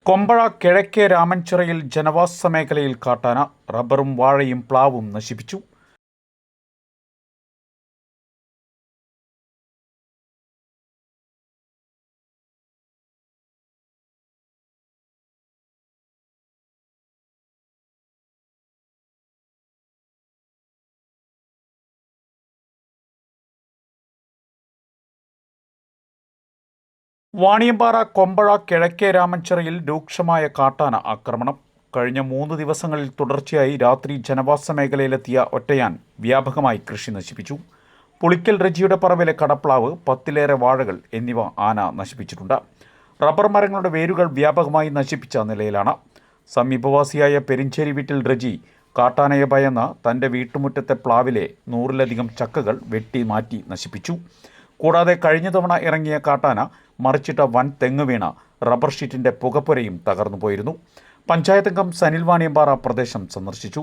കൊമ്പഴ കിഴക്കേ രാമൻചിറയിൽ ജനവാസ മേഖലയിൽ കാട്ടാന റബ്ബറും വാഴയും പ്ലാവും നശിപ്പിച്ചു. വാണിയമ്പാറ കൊമ്പഴ കിഴക്കേ രാമൻചിറയിൽ രൂക്ഷമായ കാട്ടാന ആക്രമണം. കഴിഞ്ഞ 3 ദിവസങ്ങളിൽ തുടർച്ചയായി രാത്രി ജനവാസ മേഖലയിലെത്തിയ ഒറ്റയാൻ വ്യാപകമായി കൃഷി നശിപ്പിച്ചു. പുളിക്കൽ റജിയുടെ പറമ്പിലെ കടപ്ലാവ്, 10ലേറെ വാഴകൾ എന്നിവ ആന നശിപ്പിച്ചിട്ടുണ്ട്. റബ്ബർ മരങ്ങളുടെ വേരുകൾ വ്യാപകമായി നശിപ്പിച്ച നിലയിലാണ്. സമീപവാസിയായ പെരിഞ്ചേരി വീട്ടിൽ റജി കാട്ടാനയെ ഭയന്ന് തൻ്റെ വീട്ടുമുറ്റത്തെ പ്ലാവിലെ 100-ലധികം ചക്കകൾ വെട്ടി മാറ്റി നശിപ്പിച്ചു. കൂടാതെ കഴിഞ്ഞ തവണ ഇറങ്ങിയ കാട്ടാന മറിച്ചിട്ട വൻ തെങ്ങ് വീണ റബ്ബർ ഷീറ്റിൻ്റെ പുകപ്പുരയും തകർന്നു പോയിരുന്നു. പഞ്ചായത്ത് അംഗം സനിൽ വാണിയമ്പാറ പ്രദേശം സന്ദർശിച്ചു.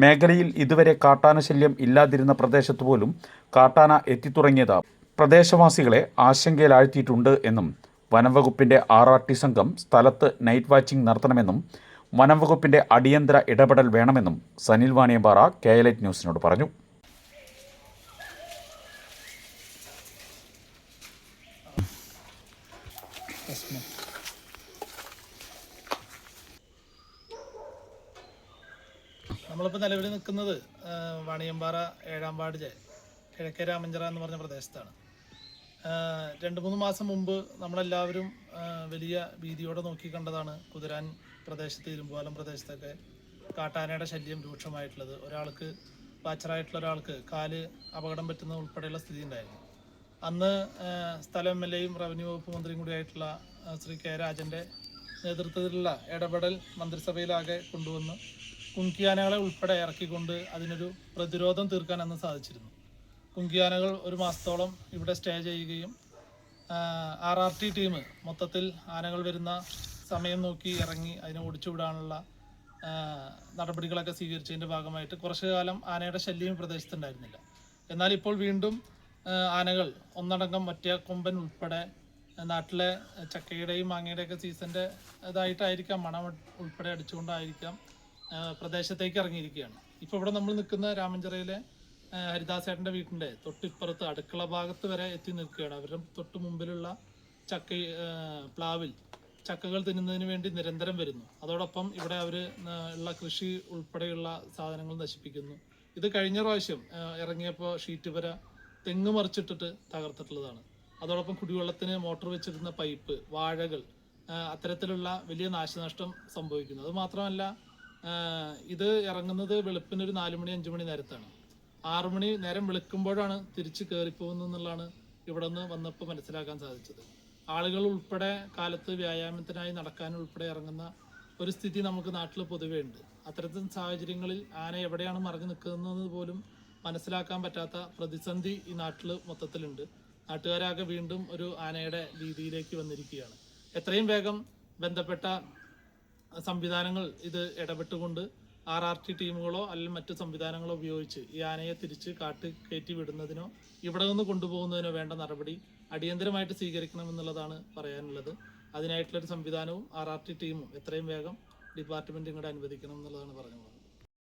മേഖലയിൽ ഇതുവരെ കാട്ടാന ശല്യം ഇല്ലാതിരുന്ന പ്രദേശത്ത് പോലും കാട്ടാന എത്തിത്തുടങ്ങിയത് പ്രദേശവാസികളെ ആശങ്കയിലാഴ്ത്തിയിട്ടുണ്ട് എന്നും വനംവകുപ്പിൻ്റെ RRT സംഘം സ്ഥലത്ത് നൈറ്റ് വാച്ചിംഗ് നടത്തണമെന്നും വനംവകുപ്പിൻ്റെ അടിയന്തര ഇടപെടൽ വേണമെന്നും സനിൽ വാണിയമ്പാറ KLIT ന്യൂസിനോട് പറഞ്ഞു. നമ്മളിപ്പോൾ നിലവിൽ നിൽക്കുന്നത് വാണിയമ്പാറ 7-ാം വാർഡ് കിഴക്കേ രാമൻചിറ എന്ന് പറഞ്ഞ പ്രദേശത്താണ്. 2-3 മാസം മുമ്പ് നമ്മളെല്ലാവരും വലിയ ഭീതിയോടെ നോക്കിക്കണ്ടതാണ് കുതിരാൻ പ്രദേശത്ത്, ഇരുമ്പുപാലം പ്രദേശത്തൊക്കെ കാട്ടാനയുടെ ശല്യം രൂക്ഷമായിട്ടുള്ളത്. ഒരാൾക്ക് വാച്ചറായിട്ടുള്ള ഒരാൾക്ക് കാല് അപകടം പറ്റുന്ന ഉൾപ്പെടെയുള്ള സ്ഥിതി ഉണ്ടായിരുന്നു. അന്ന് സ്ഥലം MLA-യും റവന്യൂ വകുപ്പ് മന്ത്രിയും കൂടിയായിട്ടുള്ള ശ്രീ K. രാജൻ്റെ നേതൃത്വത്തിലുള്ള ഇടപെടൽ മന്ത്രിസഭയിലാകെ കൊണ്ടുവന്ന് കുങ്കിയാനകളെ ഉൾപ്പെടെ ഇറക്കിക്കൊണ്ട് അതിനൊരു പ്രതിരോധം തീർക്കാൻ അന്ന് സാധിച്ചിരുന്നു. കുങ്കിയാനകൾ 1 മാസത്തോളം ഇവിടെ സ്റ്റേ ചെയ്യുകയും RRT ടീം മൊത്തത്തിൽ ആനകൾ വരുന്ന സമയം നോക്കി ഇറങ്ങി അതിനെ ഓടിച്ചുവിടാനുള്ള നടപടികളൊക്കെ സ്വീകരിച്ചതിൻ്റെ ഭാഗമായിട്ട് കുറച്ചു കാലം ആനയുടെ ശല്യം പ്രദേശത്തുണ്ടായിരുന്നില്ല. എന്നാൽ ഇപ്പോൾ വീണ്ടും ആനകൾ ഒന്നടങ്കം കൊമ്പൻ ഉൾപ്പെടെ നാട്ടിലെ ചക്കയുടെയും മാങ്ങയുടെയൊക്കെ സീസണിൻ്റെ ഇതായിട്ടായിരിക്കാം, മണം ഉൾപ്പെടെ അടിച്ചുകൊണ്ടായിരിക്കാം പ്രദേശത്തേക്ക് ഇറങ്ങിയിരിക്കുകയാണ്. ഇപ്പോൾ ഇവിടെ നമ്മൾ നിൽക്കുന്ന രാമൻചിറയിലെ ഹരിദാസേട്ടൻ്റെ വീട്ടിൻ്റെ തൊട്ടിപ്പുറത്ത് അടുക്കള ഭാഗത്ത് വരെ എത്തി നിൽക്കുകയാണ്. അവരുടെ തൊട്ട് മുമ്പിലുള്ള പ്ലാവിൽ ചക്കകൾ തിന്നുന്നതിന് വേണ്ടി നിരന്തരം വരുന്നു. അതോടൊപ്പം ഇവിടെ അവർ ഉള്ള കൃഷി ഉൾപ്പെടെയുള്ള സാധനങ്ങൾ നശിപ്പിക്കുന്നു. ഇത് കഴിഞ്ഞ പ്രാവശ്യം ഇറങ്ങിയപ്പോൾ ഷീറ്റ് വര തെങ്ങ് മറിച്ചിട്ടിട്ട് തകർത്തിട്ടുള്ളതാണ്. അതോടൊപ്പം കുടിവെള്ളത്തിന് മോട്ടോർ വെച്ചിരുന്ന പൈപ്പ്, വാഴകൾ, അത്തരത്തിലുള്ള വലിയ നാശനഷ്ടം സംഭവിക്കുന്നു. അതുമാത്രമല്ല, ഇത് ഇറങ്ങുന്നത് വെളുപ്പിനൊരു 4 മണി 5 മണി നേരത്താണ്. 6 മണി നേരം വെളുക്കുമ്പോഴാണ് തിരിച്ച് കയറിപ്പോകുന്നതെന്നുള്ളതാണ് ഇവിടെ നിന്ന് വന്നപ്പോൾ മനസ്സിലാക്കാൻ സാധിച്ചത്. ആളുകൾ ഉൾപ്പെടെ കാലത്ത് വ്യായാമത്തിനായി നടക്കാൻ ഉൾപ്പെടെ ഇറങ്ങുന്ന ഒരു സ്ഥിതി നമുക്ക് നാട്ടിൽ പൊതുവേ ഉണ്ട്. അത്തരത്തിൽ സാഹചര്യങ്ങളിൽ ആന എവിടെയാണ് മറഞ്ഞു നിൽക്കുന്നത് പോലും മനസ്സിലാക്കാൻ പറ്റാത്ത പ്രതിസന്ധി ഈ നാട്ടിൽ മൊത്തത്തിലുണ്ട്. നാട്ടുകാരാകെ വീണ്ടും ഒരു ആനയുടെ രീതിയിലേക്ക് വന്നിരിക്കുകയാണ്. എത്രയും വേഗം ബന്ധപ്പെട്ട സംവിധാനങ്ങൾ ഇത് ഇടപെട്ടുകൊണ്ട് RRT ടീമുകളോ അല്ലെങ്കിൽ മറ്റ് സംവിധാനങ്ങളോ ഉപയോഗിച്ച് ഈ ആനയെ തിരിച്ച് കയറ്റി വിടുന്നതിനോ ഇവിടെ നിന്ന് കൊണ്ടുപോകുന്നതിനോ വേണ്ട നടപടി അടിയന്തരമായിട്ട് സ്വീകരിക്കണമെന്നുള്ളതാണ് പറയാനുള്ളത്. അതിനായിട്ടുള്ളൊരു സംവിധാനവും RRT ടീമും എത്രയും വേഗം ഡിപ്പാർട്ട്മെൻറ്റ് ഇങ്ങോട്ട് അനുവദിക്കണം എന്നുള്ളതാണ് പറഞ്ഞത്.